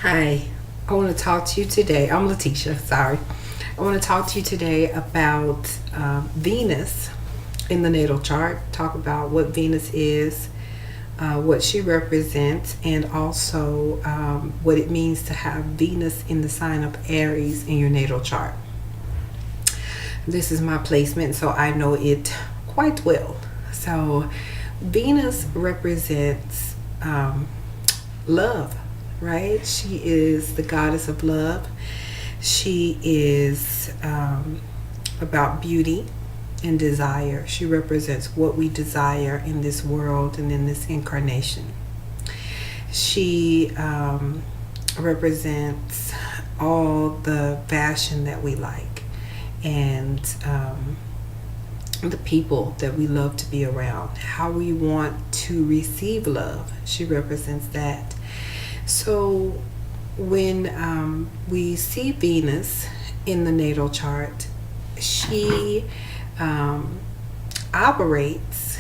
Hi, I want to talk to you today. I'm Lateesha, sorry. I want to talk to you today about Venus in the natal chart. Talk about what Venus is, what she represents, and also what it means to have Venus in the sign of Aries in your natal chart. This is my placement, so I know it quite well. So, Venus represents love, right? She is the goddess of love. She is about beauty and desire. She represents what we desire in this world and in this incarnation. She represents all the fashion that we like and the people that we love to be around, how we want to receive love. She represents that. So when we see Venus in the natal chart, she operates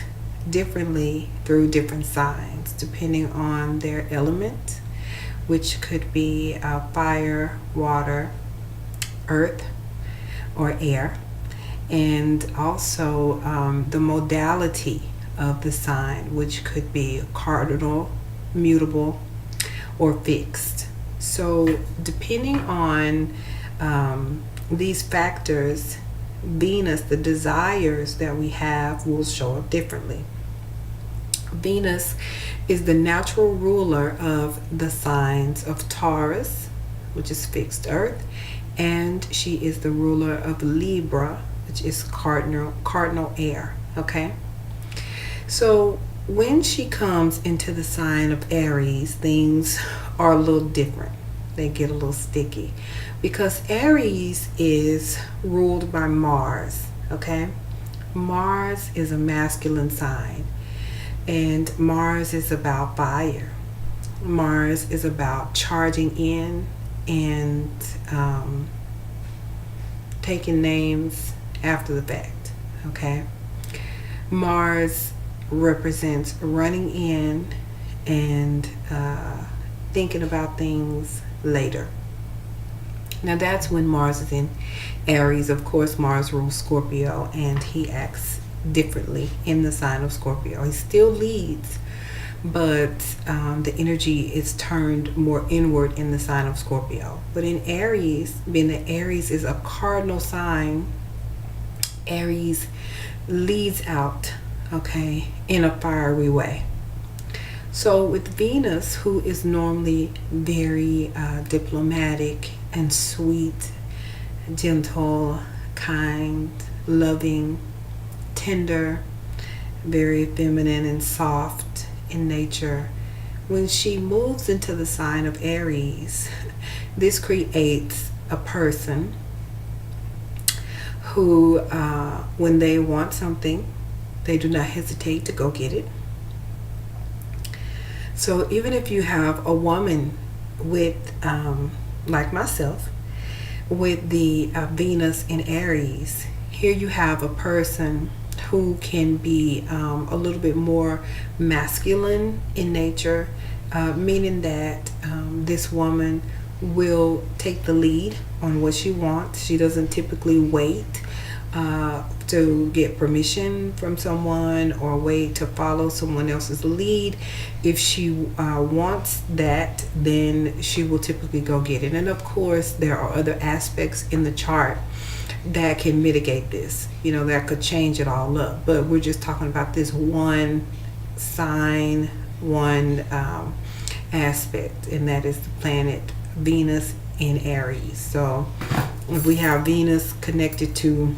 differently through different signs depending on their element, which could be fire, water, earth, or air, and also the modality of the sign, which could be cardinal, mutable, or fixed. So depending on these factors, Venus, the desires that we have will show up differently. Venus is the natural ruler of the signs of Taurus, which is fixed earth, and she is the ruler of Libra, which is cardinal air. Okay, so when she comes into the sign of Aries, things are a little different. They get a little sticky because Aries is ruled by Mars. Okay, Mars is a masculine sign, and Mars is about fire. Mars is about charging in and taking names after the fact. Okay, Mars represents running in and thinking about things later. Now that's when Mars is in Aries. Of course, Mars rules Scorpio, and he acts differently in the sign of Scorpio. He still leads, but the energy is turned more inward in the sign of Scorpio. But in Aries, being that Aries is a cardinal sign, Aries leads out, okay, in a fiery way. So with Venus, who is normally very diplomatic and sweet, gentle, kind, loving, tender, very feminine and soft in nature, when she moves into the sign of Aries, this creates a person who, when they want something, they do not hesitate to go get it. So even if you have a woman with, like myself, with the Venus in Aries, here you have a person who can be a little bit more masculine in nature, meaning that this woman will take the lead on what she wants. She doesn't typically wait to get permission from someone or wait to follow someone else's lead. If she wants that, then she will typically go get it. And of course, there are other aspects in the chart that can mitigate this, that could change it all up. But we're just talking about this one sign, one aspect, and that is the planet Venus in Aries. So if we have Venus connected to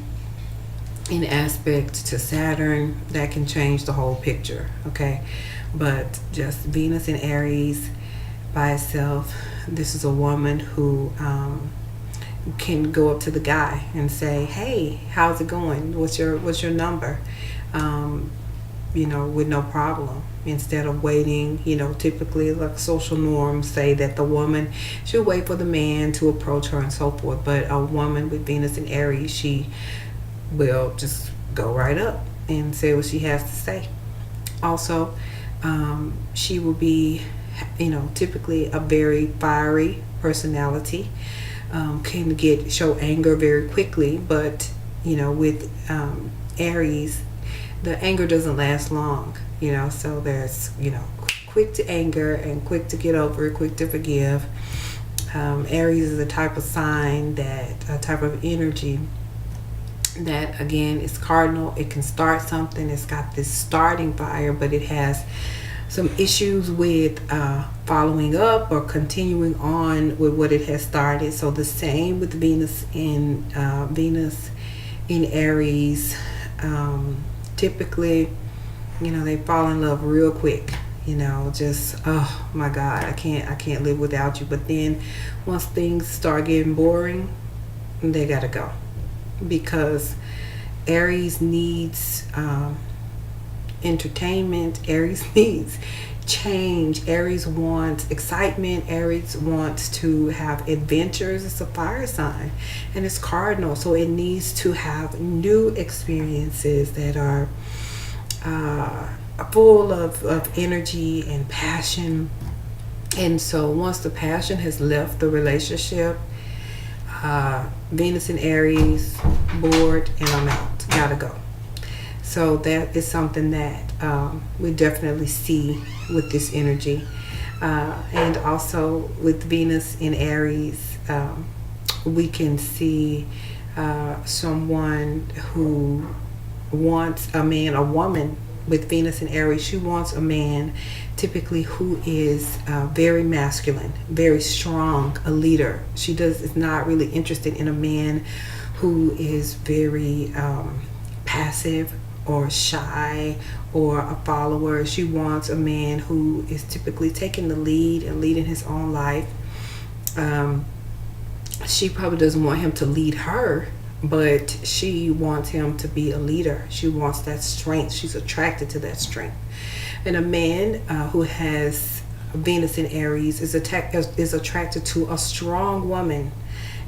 in aspect to Saturn, that can change the whole picture. Okay, but just Venus in Aries by itself, this is a woman who can go up to the guy and say, hey, how's it going, what's your number, with no problem, instead of waiting. Typically, like, social norms say that the woman should wait for the man to approach her and so forth, but a woman with Venus in Aries, she will just go right up and say what she has to say. Also, she will be typically a very fiery personality, can show anger very quickly, but with Aries, the anger doesn't last long. So there's quick to anger and quick to get over, quick to forgive. Aries is a type of sign, that a type of energy that, again, is cardinal. It can start something. It's got this starting fire, but it has some issues with following up or continuing on with what it has started. So the same with Venus in Aries. Typically, they fall in love real quick. Just, oh my God, I can't live without you. But then once things start getting boring, they gotta go, because Aries needs entertainment. Aries needs change. Aries wants excitement. Aries wants to have adventures. It's a fire sign and it's cardinal, so it needs to have new experiences that are full of energy and passion. And so once the passion has left the relationship, Venus in Aries, bored and I'm out, gotta go. So that is something that we definitely see with this energy. And also with Venus in Aries, we can see someone who wants a man, a woman with Venus in Aries. She wants a man typically who is very masculine, very strong, a leader. She is not really interested in a man who is very passive or shy or a follower. She wants a man who is typically taking the lead and leading his own life. She probably doesn't want him to lead her, but she wants him to be a leader. She wants that strength. She's attracted to that strength. And a man who has Venus in Aries is attracted to a strong woman.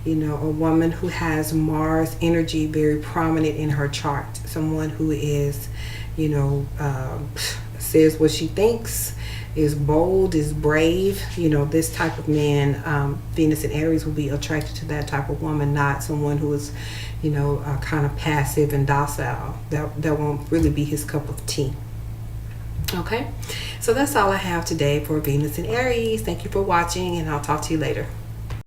A woman who has Mars energy very prominent in her chart. Someone who is, says what she thinks, is bold, is brave. This type of man, Venus in Aries will be attracted to that type of woman, not someone who is, kind of passive and docile. That won't really be his cup of tea. Okay, so that's all I have today for Venus in Aries. Thank you for watching, and I'll talk to you later.